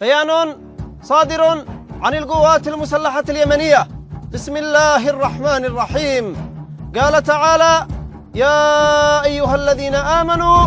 بيان صادر عن القوات المسلحة اليمنية بسم الله الرحمن الرحيم قال تعالى يا أيها الذين آمنوا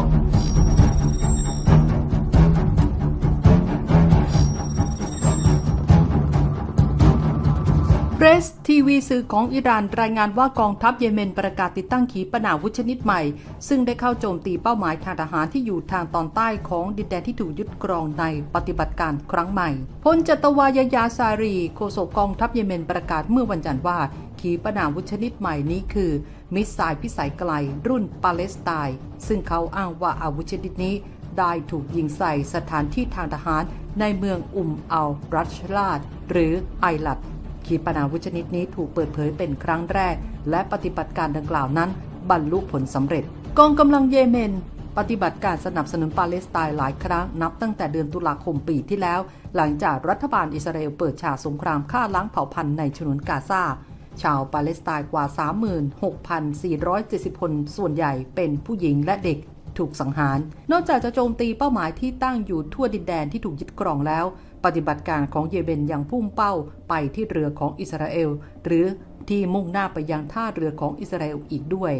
เรสทีวีสื่อของอิหร่านรายงานว่ากองทัพเยเมนประกาศติดตั้งขีปนาวุธชนิดใหม่ซึ่งได้เข้าโจมตีเป้าหมายทางทหารที่อยู่ทางตอนใต้ของดินแดนที่ถูกยึดครองในปฏิบัติการครั้งใหม่พลจัตวายายาซารีโฆษกกองทัพเยเมนประกาศเมื่อวันจันทร์ว่าขีปนาวุธชนิดใหม่นี้คือมิสไซล์พิสัยไกลรุ่นปาเลสไตน์ซึ่งเขาอ้างว่าอาวุธชนิดนี้ได้ถูกยิงใส่สถานที่ทางทหารในเมืองอัลรัชลาดหรือไอลัดขีปนาวุธชนิดนี้ถูกเปิดเผยเป็นครั้งแรกและปฏิบัติการดังกล่าวนั้นบรรลุผลสำเร็จกองกำลังเยเมนปฏิบัติการสนับสนุนปาเลสไตน์หลายครั้งนับตั้งแต่เดือนตุลาคมปีที่แล้วหลังจากรัฐบาลอิสราเอลเปิดฉากสงครามฆ่าล้างเผ่าพันธุ์ในฉนวนกาซาชาวปาเลสไตน์กว่า 36,470 คนส่วนใหญ่เป็นผู้หญิงและเด็กถูกสังหารนอกจากจะโจมตีเป้าหมายที่ตั้งอยู่ทั่วดินแดนที่ถูกยึดครองแล้วปฏิบัติการของเยเมนยังพุ่งเป้าไปที่เรือของอิสราเอลหรือที่มุ่งหน้าไปยังท่าเรือของอิสราเอลอีกด้วย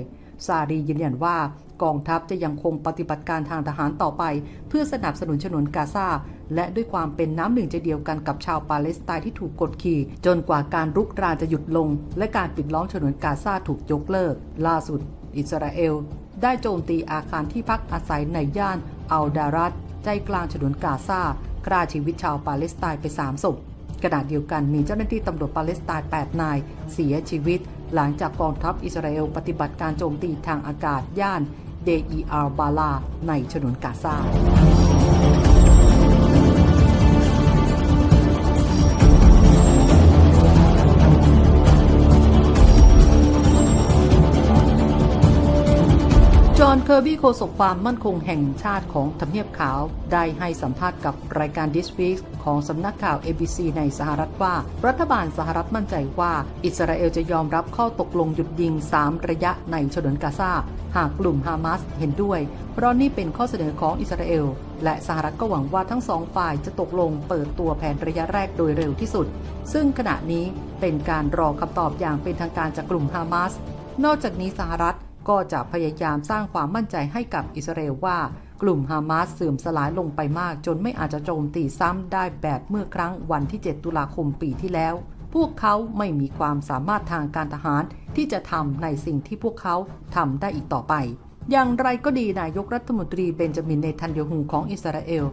ซารียืนยันว่ากองทัพจะยังคงปฏิบัติการทางทหารต่อไปเพื่อสนับสนุนฉนวนกาซาและด้วยความเป็นน้ำหนึ่งใจเดียวกันกับชาวปาเลสไตน์ที่ถูกกดขี่จนกว่าการรุกรานจะหยุดลงและการปิดล้อมฉนวนกาซาถูกยกเลิกล่าสุดอิสราเอลได้โจมตีอาคารที่พักอาศัยในย่านอัลดารัตใจกลางฉนวนกาซาฆ่าชีวิตชาวปาเลสไตน์ไป3 ศพขณะเดียวกันมีเจ้าหน้าที่ตำรวจปาเลสไตน์8 นายเสียชีวิตหลังจากกองทัพอิสราเอลปฏิบัติการโจมตีทางอากาศย่านเดอีอาร์บาลาในฉนวนกาซาจอห์น เคอร์บี้โฆษกความมั่นคงแห่งชาติของทำเนียบขาวได้ให้สัมภาษณ์กับรายการ This Week ของสำนักข่าว ABC ในสหรัฐว่ารัฐบาลสหรัฐมั่นใจว่าอิสราเอลจะยอมรับข้อตกลงหยุดยิง3 ระยะในฉนวนกาซาหากกลุ่มฮามาสเห็นด้วยเพราะนี่เป็นข้อเสนอของอิสราเอลและสหรัฐก็หวังว่าทั้ง2 ฝ่ายจะตกลงเปิดตัวแผนระยะแรกโดยเร็วที่สุดซึ่งขณะนี้เป็นการรอคำตอบอย่างเป็นทางการจากกลุ่มฮามาสนอกจากนี้สหรัฐก็จะพยายามสร้างความมั่นใจให้กับอิสราเอลว่ากลุ่มฮามาสเสื่อมสลายลงไปมากจนไม่อาจจะโจมตีซ้ำได้แบบเมื่อครั้งวันที่7 ตุลาคมปีที่แล้วพวกเขาไม่มีความสามารถทางการทหารที่จะทำในสิ่งที่พวกเขาทำได้อีกต่อไปอย่างไรก็ดีนายกรัฐมนตรีเบนจามิน เนทันยาฮูของอิสราเอล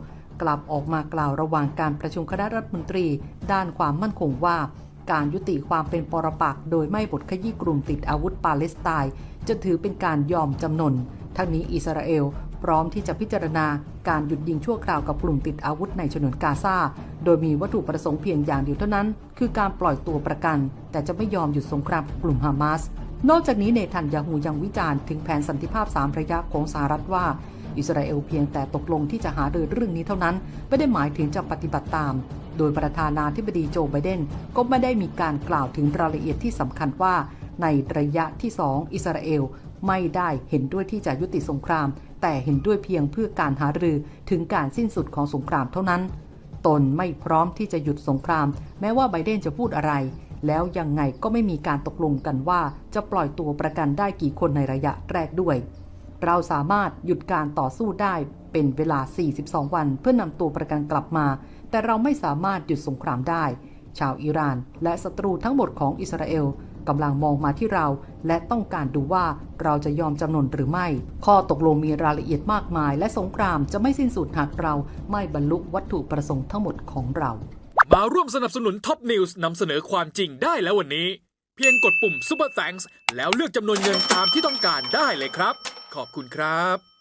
กลับออกมากล่าวระหว่างการประชุมคณะรัฐมนตรีด้านความมั่นคงว่าการยุติความเป็นปรปักษ์โดยไม่บดขยี้กลุ่มติดอาวุธปาเลสไตน์จะถือเป็นการยอมจำนนทั้งนี้อิสราเอลพร้อมที่จะพิจารณาการหยุดยิงชั่วคราวกับกลุ่มติดอาวุธในฉนวนกาซาโดยมีวัตถุประสงค์เพียงอย่างเดียวเท่านั้นคือการปล่อยตัวประกันแต่จะไม่ยอมหยุดสงครามกับกลุ่มฮามาสนอกจากนี้เนทันยาฮูยังวิจารณ์ถึงแผนสันติภาพ3 ระยะของสหรัฐว่าอิสราเอลเพียงแต่ตกลงที่จะหารือเรื่องนี้เท่านั้นไม่ได้หมายถึงจะปฏิบัติตามโดยประธานาธิบดีโจไบเดนก็ไม่ได้มีการกล่าวถึงรายละเอียดที่สำคัญว่าในระยะที่2อิสราเอลไม่ได้เห็นด้วยที่จะยุติสงครามแต่เห็นด้วยเพียงเพื่อการหารือถึงการสิ้นสุดของสงครามเท่านั้นตนไม่พร้อมที่จะหยุดสงครามแม้ว่าไบเดนจะพูดอะไรแล้วยังไงก็ไม่มีการตกลงกันว่าจะปล่อยตัวประกันได้กี่คนในระยะแรกด้วยเราสามารถหยุดการต่อสู้ได้เป็นเวลา42 วันเพื่อนำตัวประกันกลับมาแต่เราไม่สามารถหยุดสงครามได้ชาวอิหร่านและศัตรูทั้งหมดของอิสราเอลกำลังมองมาที่เราและต้องการดูว่าเราจะยอมจำนนหรือไม่ข้อตกลงมีรายละเอียดมากมายและสงครามจะไม่สิ้นสุดหากเราไม่บรรลุวัตถุประสงค์ทั้งหมดของเรามาร่วมสนับสนุนท็อปนิวส์นำเสนอความจริงได้แล้ววันนี้เพียงกดปุ่ม Super Thanks แล้วเลือกจำนวนเงินตามที่ต้องการได้เลยครับขอบคุณครับ